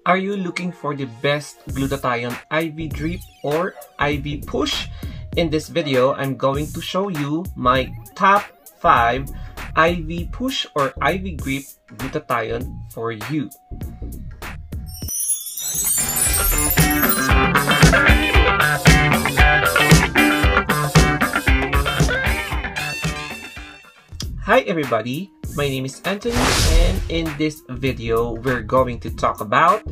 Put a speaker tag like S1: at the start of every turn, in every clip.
S1: Are you looking for the best glutathione IV drip or IV push? In this video, I'm going to show you my top 5 IV push or IV grip glutathione for you. Hi everybody, my name is Anthony, and in this video, we're going to talk about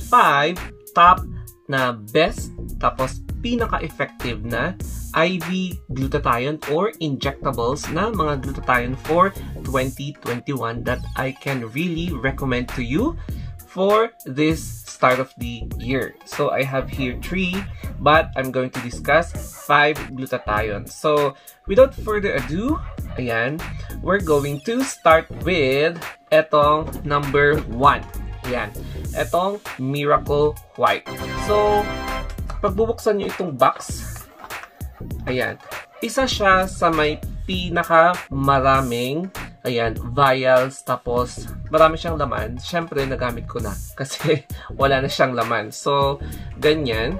S1: 5 top na best tapos pinaka-effective na IV glutathione or injectables na mga glutathione for 2021 that I can really recommend to you for this start of the year. So I have here 3, but I'm going to discuss 5 glutathione. So without further ado, ayan, we're going to start with etong number 1. Ayan, etong Miracle White. So, pagbubuksan nyo itong box, ayan, isa siya sa may pinaka-maraming, ayan, vials, tapos marami siyang laman. Siyempre, nagamit ko na kasi wala na siyang laman. So, ganyan.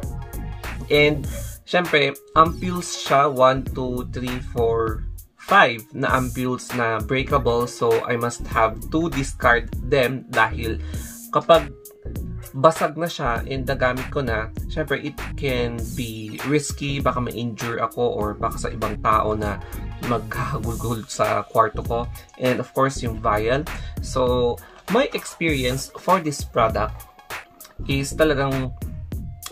S1: And, siyempre, ampules siya, 1, 2, 3, 4, 5 na ampules na breakable, so I must have to discard them dahil kapag basag na siya and nagamit ko na, syempre it can be risky, baka ma-injure ako or baka sa ibang tao na maghahagulgul sa kwarto ko. And of course yung vial. So my experience for this product is talagang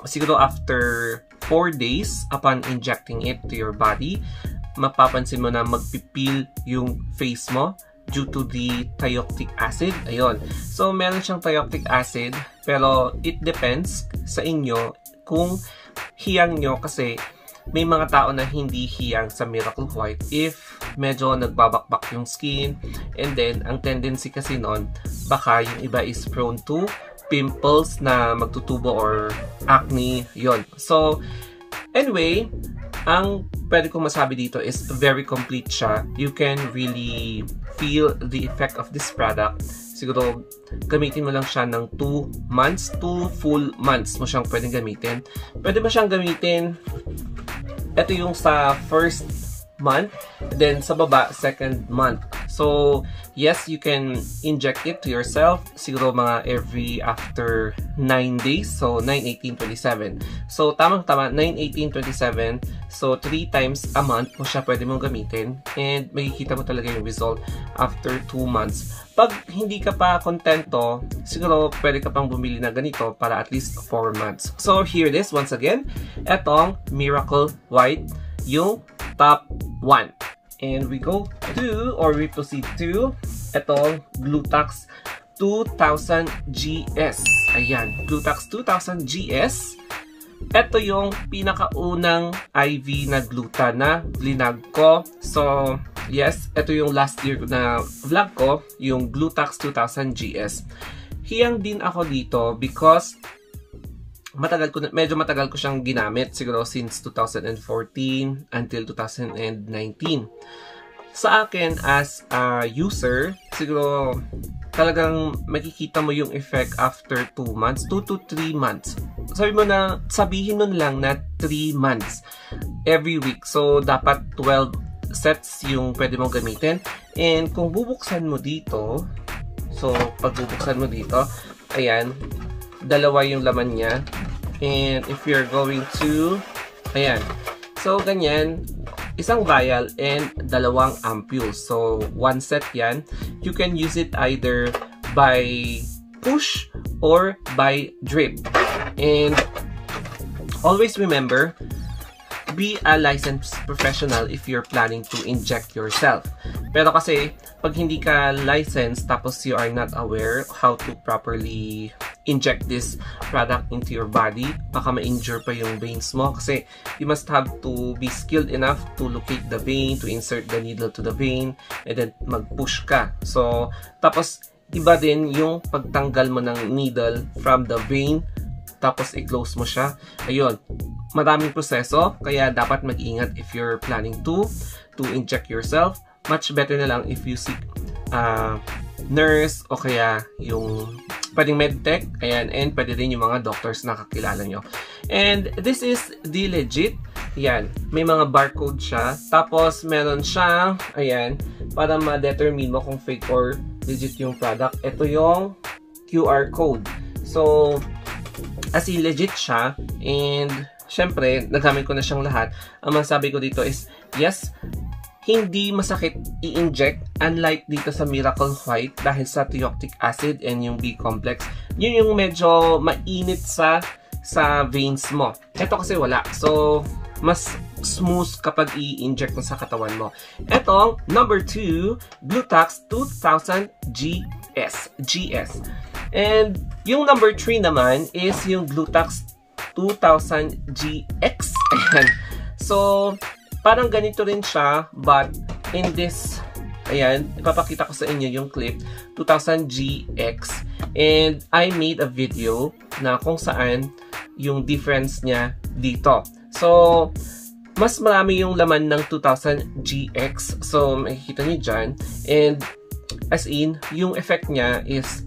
S1: siguro after 4 days upon injecting it to your body, mapapansin mo na magpipil yung face mo due to the thioctic acid. Ayun. So, meron siyang thioctic acid, pero it depends sa inyo kung hiyang nyo, kasi may mga tao na hindi hiyang sa Miracle White if medyo nagbabakbak yung skin, and then ang tendency kasi nun, baka yung iba is prone to pimples na magtutubo or acne. Yun. So, anyway, ang pwede kong masabi dito is very complete siya. You can really feel the effect of this product. Siguro, gamitin mo lang siya ng 2 months, 2 full months mo siyang pwedeng gamitin. Pwede ba siyang gamitin? Ito yung sa first month, then sa baba, second month. So, yes, you can inject it to yourself. Siguro mga every after 9 days. So, 9, 18, 27. So, tamang-tama, 9, 18, 27. So, 3 times a month mo siya pwede mong gamitin. And makikita mo talaga yung result after 2 months. Pag hindi ka pa kontento, siguro pwede ka pang bumili na ganito para at least 4 months. So, here it is once again. Etong Miracle White, yung top 1. And we go to, or we proceed to, etong Glutax 2000 GS. Ayan, Glutax 2000 GS. Ito yung pinakaunang IV na gluta na vlinag ko. So, yes, ito yung last year na vlog ko, yung Glutax 2000 GS. Hiyang din ako dito because medyo matagal ko siyang ginamit, siguro since 2014 until 2019. Sa akin as a user, siguro talagang makikita mo yung effect after 2 months, 2 to 3 months. Sabihin mo lang na 3 months every week. So, dapat 12 sets yung pwede mong gamitin. And kung bubuksan mo dito, so, pag bubuksan mo dito, ayan, dalawa yung laman niya. And if you're going to, ayan, so ganyan, isang vial and 2 ampules. So 1 set yan. You can use it either by push or by drip. And always remember, be a licensed professional if you're planning to inject yourself. Pero kasi, pag hindi ka licensed tapos you are not aware how to properly inject this product into your body, baka ma-injure pa yung veins mo, kasi you must have to be skilled enough to locate the vein, to insert the needle to the vein, and then mag-push ka. So, tapos iba din yung pagtanggal mo ng needle from the vein, tapos i-close mo siya. Ayun, maraming proseso, kaya dapat mag-ingat if you're planning to inject yourself. Much better na lang if you seek nurse o kaya yung pwedeng medtech, ayan, and pwede din yung mga doctors na kakilala nyo. And this is the legit. Ayan, may mga barcode siya. Tapos, meron siyang, ayan, para ma-determine mo kung fake or legit yung product. Ito yung QR code. So, as in legit siya. And, syempre, nagamit ko na siyang lahat. Ang masabi ko dito is, yes, hindi masakit i-inject. Unlike dito sa Miracle White, dahil sa thioctic acid and yung B-complex. Yun yung medyo mainit sa veins mo. Ito kasi wala. So, mas smooth kapag i-inject mo sa katawan mo. Etong number 2, Glutax 2000 GS. And yung number 3 naman is yung Glutax 2000 GX. Ayan. So, parang ganito rin siya, but in this, ayan, ipapakita ko sa inyo yung clip, 2000 GX. And I made a video na kung saan yung difference niya dito. So, mas marami yung laman ng 2000 GX. So, makikita nyo dyan. And, as in, yung effect niya is,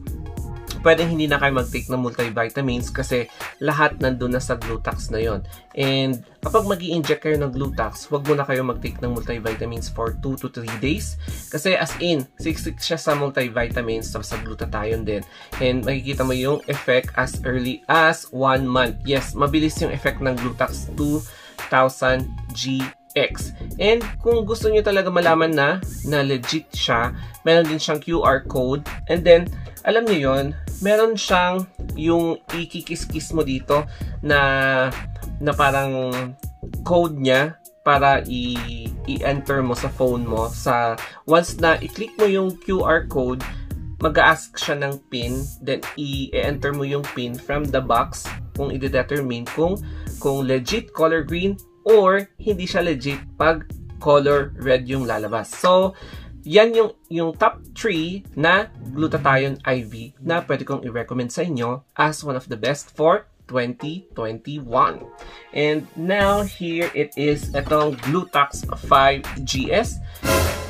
S1: pwedeng hindi na kayo mag-take ng multivitamins kasi lahat nandun na sa Glutax na yon. And, kapag mag-i-inject kayo ng Glutax, huwag mo na kayo mag-take ng multivitamins for 2 to 3 days. Kasi, as in, siksik siya sa multivitamins tapos sa glutathione din. And, makikita mo yung effect as early as 1 month. Yes, mabilis yung effect ng Glutax 2000 GX. And kung gusto nyo talaga malaman na legit siya, meron din siyang QR code. And then, alam nyo yon, meron siyang yung ikikis-kis mo dito na parang code niya para i-enter mo sa phone mo. Once na i-click mo yung QR code, mag-a-ask siya ng PIN, then i-enter mo yung PIN from the box kung i-determine kung legit color green or hindi siya legit pag color red yung lalabas. So, yan yung top 3 na glutathione IV na pwede kong i-recommend sa inyo as one of the best for 2021. And now, here it is, itong Glutax 5GS.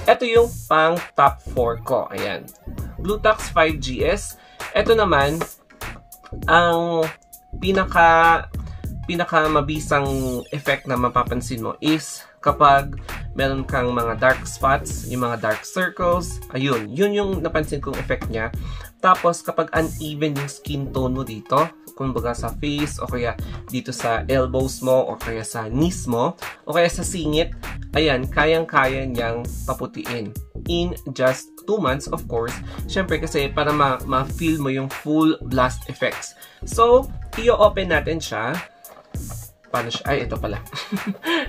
S1: Ito yung pang top 4 ko. Ayan. Glutax 5GS. Ito naman, ang pinaka mabisang effect na mapapansin mo is kapag meron kang mga dark spots, yung mga dark circles, ayun, yun yung napansin kong effect niya. Tapos kapag uneven yung skin tone mo dito, kumbaga sa face, o kaya dito sa elbows mo, o kaya sa knees mo, o kaya sa singit, ayan, kayang-kaya niyang paputiin. In just 2 months, of course. Syempre kasi para ma-feel mo yung full blast effects. So, i-open natin siya. Paano siya? Ay, ito pala.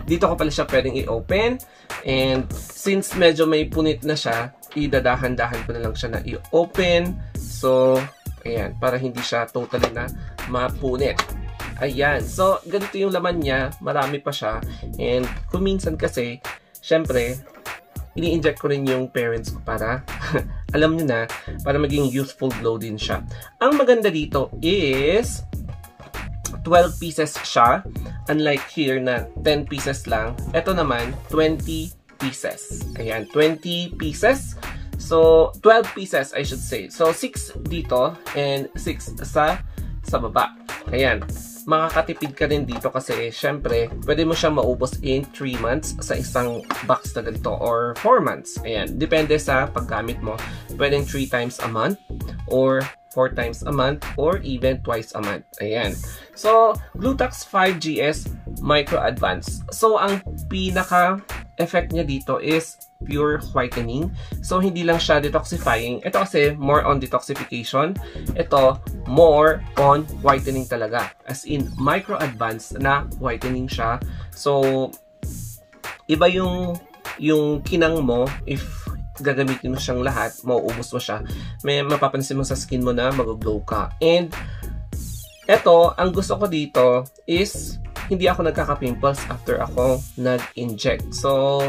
S1: Dito ko pala siya pwedeng i-open. And since medyo may punit na siya, idadahan-dahan ko na lang siya na i-open. So, ayan. Para hindi siya totally na mapunit. Ayan. So, ganito yung laman niya. Marami pa siya. And kung minsan kasi, syempre, ini-inject ko rin yung parents ko para alam nyo na, para maging youthful glow din siya. Ang maganda dito is 12 pieces siya. Unlike here na 10 pieces lang. Ito naman, 20 pieces. Ayan, 20 pieces. So, 12 pieces, I should say. So, 6 dito and 6 sa baba. Ayan. Makakatipid ka rin dito kasi, syempre, pwede mo siya maubos in 3 months sa isang box na ganito or 4 months. Ayan. Depende sa paggamit mo. Pwedeng 3 times a month or 4 times a month or even twice a month. Ayan. So, Glutax 5GS Micro Advance. So, ang pinaka-effect niya dito is pure whitening. So, hindi lang siya detoxifying. Ito kasi more on detoxification. Ito, more on whitening talaga. As in, Micro Advance na whitening siya. So, iba yung kinang mo if gagamitin mo siyang lahat, mauubos mo siya, may mapapansin mo sa skin mo na mag-glow ka. And eto, ang gusto ko dito is hindi ako nagkaka-pimples after ako nag-inject. So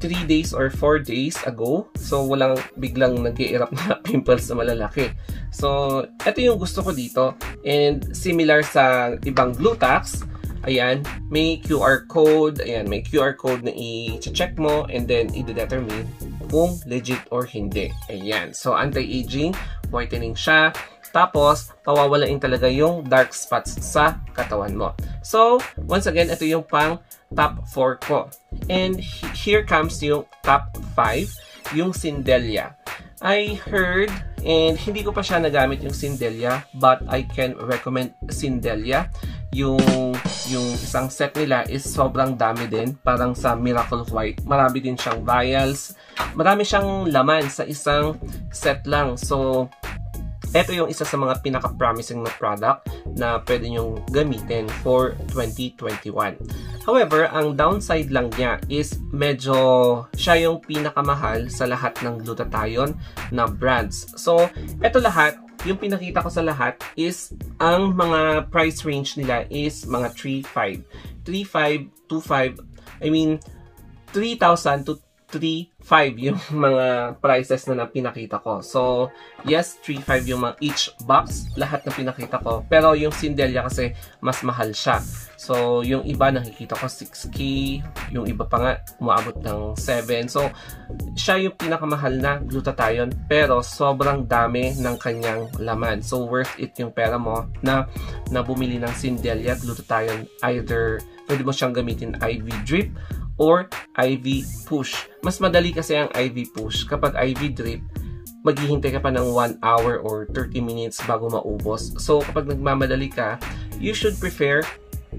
S1: 3 days or 4 days ago, so walang biglang nag-i-erupt na pimples na malalaki. So eto yung gusto ko dito, and similar sa ibang Glutax, ayan, may QR code. Ayan, may QR code na i-check mo and then i-determine kung legit or hindi. Ayan. So, anti-aging, whitening siya. Tapos, pawawalain talaga yung dark spots sa katawan mo. So, once again, ito yung pang top 4 ko. And here comes yung top 5, yung Sindelia. I heard, and hindi ko pa siya nagamit yung Sindelia, but I can recommend Sindelia. Yung isang set nila is sobrang dami din, parang sa Miracle White. Marami din siyang vials. Marami siyang laman sa isang set lang. So, ito yung isa sa mga pinaka-promising na product na pwede nyong gamitin for 2021. However, ang downside lang niya is medyo siya yung pinakamahal sa lahat ng glutathione na brands. So, ito lahat, yung pinakita ko sa lahat is ang mga price range nila is mga 3,500, 2,500, I mean 3,000 to 3,500 yung mga prices na pinakita ko. So, yes, 3,500 yung mga each box, lahat na pinakita ko. Pero yung Sindelia kasi mas mahal siya. So, yung iba nakikita ko 6K, yung iba pa nga umaabot ng 7. So, siya yung pinakamahal na glutathione, pero sobrang dami ng kanyang laman. So, worth it yung pera mo na bumili ng Sindelia glutathione. Either pwede mo siyang gamitin IV drip or IV push. Mas madali kasi ang IV push. Kapag IV drip, maghihintay ka pa ng 1 hour or 30 minutes bago maubos. So, kapag nagmamadali ka, you should prefer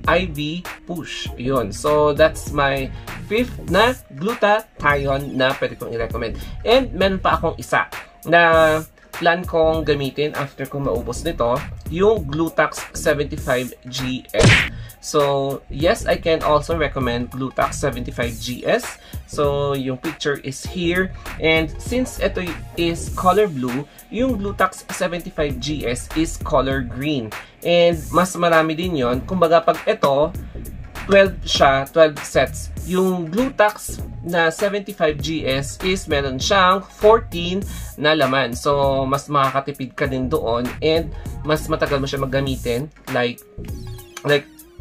S1: IV push. Yun. So, that's my 5th na glutathione na pwede kong i-recommend. And, meron pa akong isa na plan kong gamitin after kong maubos nito, yung Glutax 75GS. So, yes, I can also recommend Glutax 75GS. So, yung picture is here. And since ito is color blue, yung Glutax 75GS is color green. And mas marami din yon. Kumbaga, pag ito, 12 siya, 12 sets. Yung Glutax na 75GS is meron siyang 14 na laman. So, mas makakatipid ka din doon. And mas matagal mo siya maggamitin. Like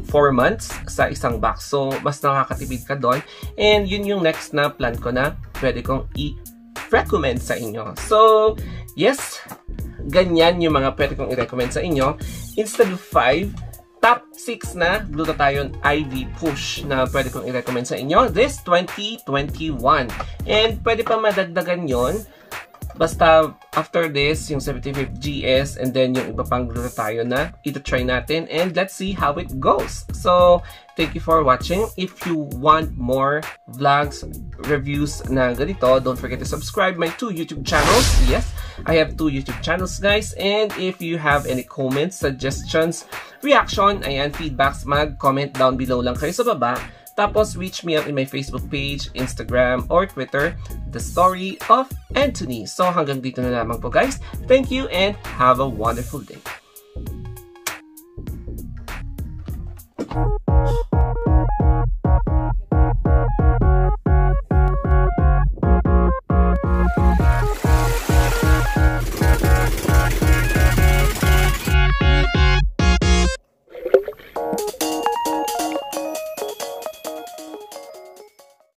S1: 4 months sa isang box. So, mas nakakatipid ka doon. And yun yung next na plan ko na pwede kong i-recommend sa inyo. So, yes, ganyan yung mga pwede kong i-recommend sa inyo. Instead of 5, top 6 na glutathione IV push na pwede kong i-recommend sa inyo this 2021. And pwede pa madagdagan yon. Basta after this, yung 75GS and then yung iba pang glutathione na ito-try natin and let's see how it goes. So, thank you for watching. If you want more vlogs, reviews na ganito, don't forget to subscribe my 2 YouTube channels. Yes, I have 2 YouTube channels, guys. And if you have any comments, suggestions, reaction, ayan, feedbacks, mag-comment down below lang kayo sa baba. Tapos, reach me up in my Facebook page, Instagram, or Twitter, The Story of Anthony. So, hanggang dito na lamang po, guys. Thank you and have a wonderful day.